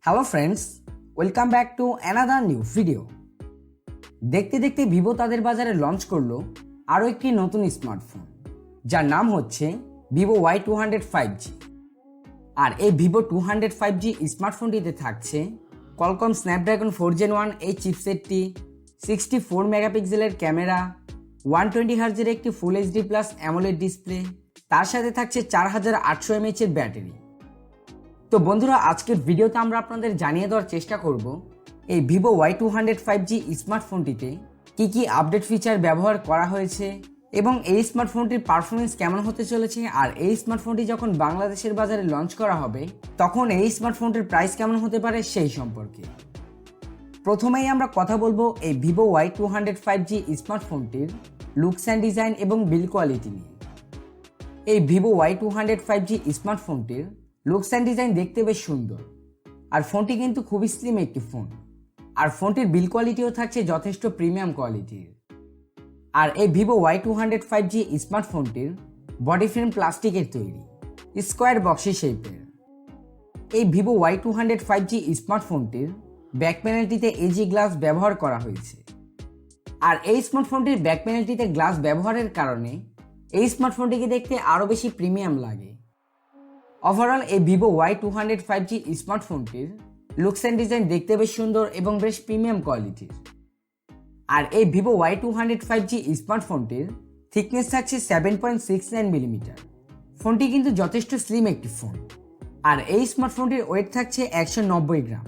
Hello friends, welcome back to another new video. দেখতে দেখতে Vivo তাদের বাজারে লঞ্চ করলো আরও একটি নতুন স্মার্টফোন, যার নাম হচ্ছে ভিভো Y200 5G। আর এই ভিভো 200 5G স্মার্টফোনটিতে থাকছে কলকম স্ন্যাপড্রাগন 4 Gen 1 এই চিপসেটটি, 64 মেগাপিক্সেলের ক্যামেরা, 120 হার্জের একটি full HD plus AMOLED display, তার সাথে থাকছে 4800 mAh এর ব্যাটারি। তো বন্ধুরা, আজকের ভিডিওতে আমরা আপনাদের জানিয়ে দেওয়ার চেষ্টা করব এই ভিভো Y200 5G স্মার্টফোনটিতে কি কি আপডেট ফিচার ব্যবহার করা হয়েছে এবং এই স্মার্টফোনটির পারফরমেন্স কেমন হতে চলেছে, আর এই স্মার্টফোনটি যখন বাংলাদেশের বাজারে লঞ্চ করা হবে তখন এই স্মার্টফোনটির প্রাইস কেমন হতে পারে সেই সম্পর্কে। প্রথমেই আমরা কথা বলবো এই ভিভো Y200 5G স্মার্টফোনটির লুকস অ্যান্ড ডিজাইন এবং বিল্ড কোয়ালিটি নিয়ে। এই ভিভো Y200 5G স্মার্টফোনটির লুকস অ্যান্ড ডিজাইন দেখতে বেশ সুন্দর, আর ফোনটি কিন্তু খুবই স্লিম একটি ফোন, আর ফোনটির বিল্ড কোয়ালিটিও থাকছে যথেষ্ট প্রিমিয়াম কোয়ালিটির। আর এই Vivo Y200 5G স্মার্টফোনটির body frame প্লাস্টিকের তৈরি, স্কোয়ার বক্সি শেপের। এই ভিভো Y200 5G স্মার্টফোনটির ব্যাক প্যানেলটিতে এজি গ্লাস ব্যবহার করা হয়েছে, আর এই স্মার্টফোনটির ব্যাক প্যানেলটিতে গ্লাস ব্যবহারের কারণে এই স্মার্টফোনটিকে দেখতে আরও বেশি প্রিমিয়াম লাগে। ওভারঅল এই ভিভো Y200 5G স্মার্টফোনটির লুকস অ্যান্ড ডিজাইন দেখতে বেশ সুন্দর এবং বেশ প্রিমিয়াম কোয়ালিটির। আর এই ভিভো Y200 5G স্মার্টফোনটির থিকনেস থাকছে 7.69 মিলিমিটার। ফোনটি কিন্তু যথেষ্ট স্লিম একটি ফোন, আর এই স্মার্টফোনটির ওয়েট থাকছে 190 গ্রাম,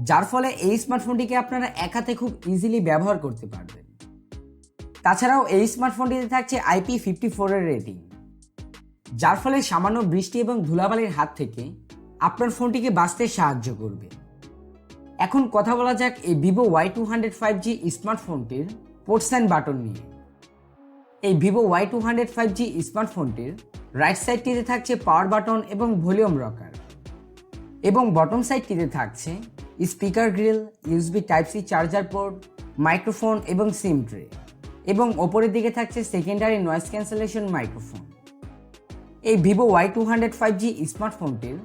যার ফলে এই স্মার্টফোনটিকে আপনারা এক হাতে খুব ইজিলি ব্যবহার করতে পারবেন। তাছাড়াও এই স্মার্টফোনটিতে থাকছে IP54 এর রেটিং, যার ফলে সামান্য বৃষ্টি এবং ধুলাবালির হাত থেকে আপনার ফোনটিকে বাঁচতে সাহায্য করবে। এখন কথা বলা যাক এই ভিভো Y200 5G স্মার্টফোনটির পোর্টস অ্যান্ড বাটন নিয়ে। এই ভিভো Y200 5G স্মার্টফোনটির রাইট সাইডটিতে থাকছে পাওয়ার বাটন এবং ভলিউম রকার, এবং বটম সাইডটিতে থাকছে speaker grill, USB type C charger port, microphone এবং সিম ট্রে, এবং ওপরের দিকে থাকছে সেকেন্ডারি নয়েজ ক্যান্সেলেশন মাইক্রোফোন। এই ভিভো Y200 5G স্মার্টফোনটির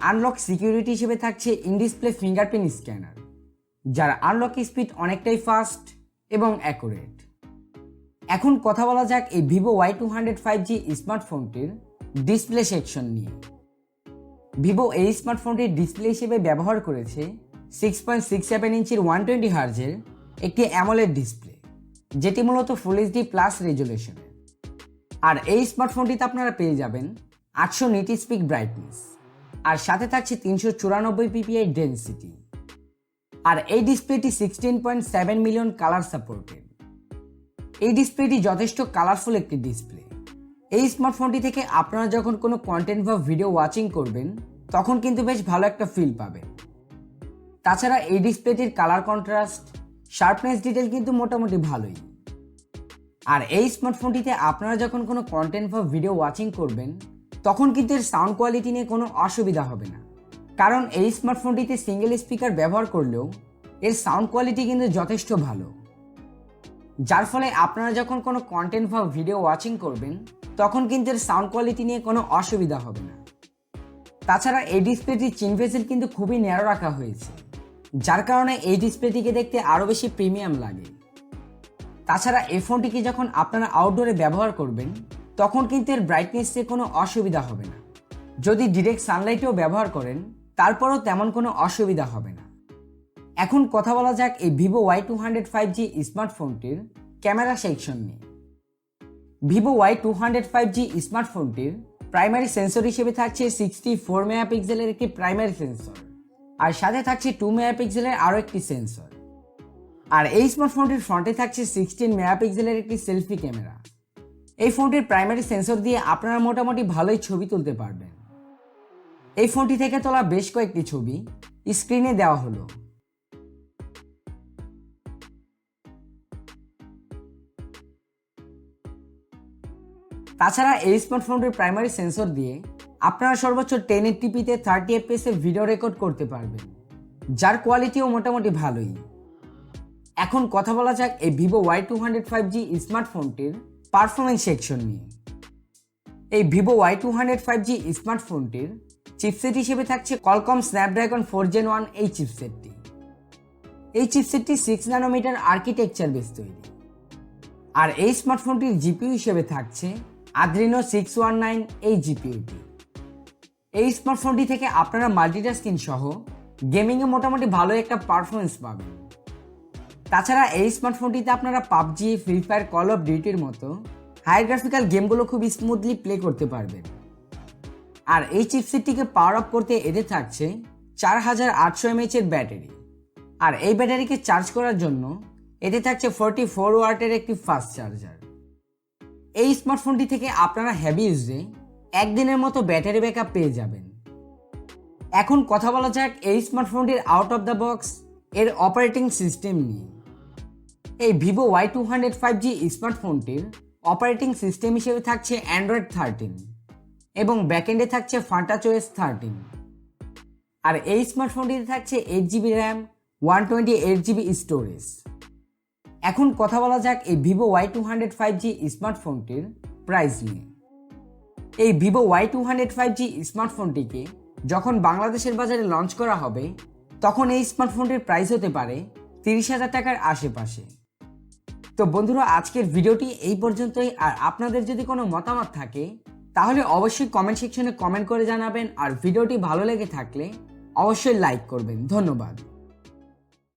আনলক সিকিউরিটি হিসেবে থাকছে ইন ডিসপ্লে ফিঙ্গারপ্রিন্ট স্ক্যানার, যার আনলক স্পিড অনেকটাই ফাস্ট এবং অ্যাকুরেট। এখন কথা বলা যাক এই ভিভো Y200 5G স্মার্টফোনটির ডিসপ্লে সেকশন নিয়ে। ভিভো এই স্মার্টফোনটির ডিসপ্লে হিসেবে ব্যবহার করেছে 6.67 ইঞ্চির 120 হার্জের একটি অ্যামোলেড ডিসপ্লে, যেটি মূলত ফুল এইচডি প্লাস রেজুলেশনের। আর এই স্মার্টফোনটিতে আপনারা পেয়ে যাবেন 800 নিট স্পিক ব্রাইটনেস, আর সাথে থাকছে 394 ppi ডেনসিটি। আর এই ডিসপ্লেটি 16.7 মিলিয়ন কালার সাপোর্টেড। এই ডিসপ্লেটি যথেষ্ট কালারফুল একটি ডিসপ্লে। এই স্মার্টফোনটি থেকে আপনারা যখন কোনো কন্টেন্ট বা ভিডিও ওয়াচিং করবেন তখন কিন্তু বেশ ভালো একটা ফিল পাবেন। তাছাড়া এই ডিসপ্লেটির কালার কন্ট্রাস্ট, শার্পনেস, ডিটেল কিন্তু মোটামুটি ভালোই। আর এই স্মার্টফোনটিতে আপনারা যখন কোনো কন্টেন্ট বা ভিডিও ওয়াচিং করবেন তখন কিন্তু এর সাউন্ড কোয়ালিটি নিয়ে কোনো অসুবিধা হবে না, কারণ এই স্মার্টফোনটিতে সিঙ্গেল স্পিকার ব্যবহার করলেও এর সাউন্ড কোয়ালিটি কিন্তু যথেষ্ট ভালো, যার ফলে আপনারা যখন কোনো কন্টেন্ট বা ভিডিও ওয়াচিং করবেন তখন কিন্তু এর সাউন্ড কোয়ালিটি নিয়ে কোনো অসুবিধা হবে না। তাছাড়া এই ডিসপ্লেটির চিন ভেসেল কিন্তু খুবই ন্যারো রাখা হয়েছে, যার কারণে এই ডিসপ্লেটিকে দেখতে আরও বেশি প্রিমিয়াম লাগে। তাছাড়া এই ফোনটিকে যখন আপনারা আউটডোরে ব্যবহার করবেন তখন কিন্তু এর ব্রাইটনেসে কোনো অসুবিধা হবে না। যদি ডিরেক্ট সানলাইটেও ব্যবহার করেন তারপরও তেমন কোনো অসুবিধা হবে না। এখন কথা বলা যাক এই ভিভো Y200 5G স্মার্টফোনটির ক্যামেরা সেকশন নিয়ে। ভিভো Y200 5G স্মার্টফোনটির প্রাইমারি সেন্সর হিসেবে থাকছে 64 মেগাপিক্সেলের একটি প্রাইমারি সেন্সর, আর সাথে থাকছে 2 মেগাপিক্সেলের আরও একটি সেন্সর। আর এই স্মার্টফোনটির ফ্রন্টে থাকছে 16 মেগাপিক্সেলের একটি সেলফি ক্যামেরা। এই ফোনটির প্রাইমারি সেন্সর দিয়ে আপনারা মোটামুটি ভালোই ছবি তুলতে পারবেন। এই ফোনটি থেকে তোলা বেশ কয়েকটি ছবি স্ক্রিনে দেওয়া হলো। তাছাড়া এই স্মার্টফোনটির প্রাইমারি সেন্সর দিয়ে আপনারা সর্বোচ্চ 1080p-তে 30 fps-এ ভিডিও রেকর্ড করতে পারবেন, যার কোয়ালিটিও মোটামুটি ভালোই। এখন কথা বলা যাক এই Vivo Y200 5G স্মার্টফোনটির performance section নিয়ে। এই Vivo Y200 5G স্মার্টফোনটির চিপসেট হিসেবে থাকছে Qualcomm Snapdragon 4 Gen 1 এই চিপসেটটি। এই চিপসেটটি 6 ন্যানোমিটার আর্কিটেকচার বেস তৈরি। আর এই স্মার্টফোনটির জিপিইউ হিসেবে থাকছে Adreno 619 এই জিপিইউটি। এই স্মার্টফোনটি থেকে আপনারা মাল্টিটাস্কিং সহ গেমিংয়ে মোটামুটি ভালো একটা পারফরমেন্স পাবেন। তাছাড়া এই স্মার্টফোনটিতে আপনারা PUBG, free fire, call of ডিউটির মতো হাই গ্রাফিক্যাল গেমগুলো খুব স্মুথলি প্লে করতে পারবেন। আর এই চিপসেটটিকে পাওয়ার আপ করতে এতে থাকছে 4800 mAh এর ব্যাটারি। আর এই ব্যাটারিকে চার্জ করার জন্য এতে থাকছে 44 ওয়াটের একটি ফাস্ট চার্জার। এই স্মার্টফোনটি থেকে আপনারা হেভি ইউজে একদিনের মতো ব্যাটারি ব্যাকআপ পেয়ে যাবেন। এখন কথা বলা যাক এই স্মার্টফোনটির আউট অফ দ্য বক্স এর অপারেটিং সিস্টেম নিয়ে। এই Vivo Y200 5G স্মার্টফোনটির operating system হিসেবে থাকছে Android 13 এবং ব্যাকএন্ডে থাকছে Funtouch OS 13। আর এই স্মার্টফোনটিতে থাকছে 8GB র্যাম, 128GB স্টোরেজ। এখন কথা বলা যাক এই Vivo Y200 5G স্মার্টফোনটির প্রাইস নিয়ে। এই Vivo Y200 5G স্মার্টফোনটিকে যখন বাংলাদেশের বাজারে লঞ্চ করা হবে তখন এই স্মার্টফোনটির প্রাইস হতে পারে 30,000 টাকার আশেপাশে। তো বন্ধুরা, আজকের ভিডিওটি এই পর্যন্তই। আর আপনাদের যদি কোনো মতামত থাকে তাহলে অবশ্যই কমেন্ট সেকশনে কমেন্ট করে জানাবেন। আর ভিডিওটি ভালো লেগে থাকলে অবশ্যই লাইক করবেন। ধন্যবাদ।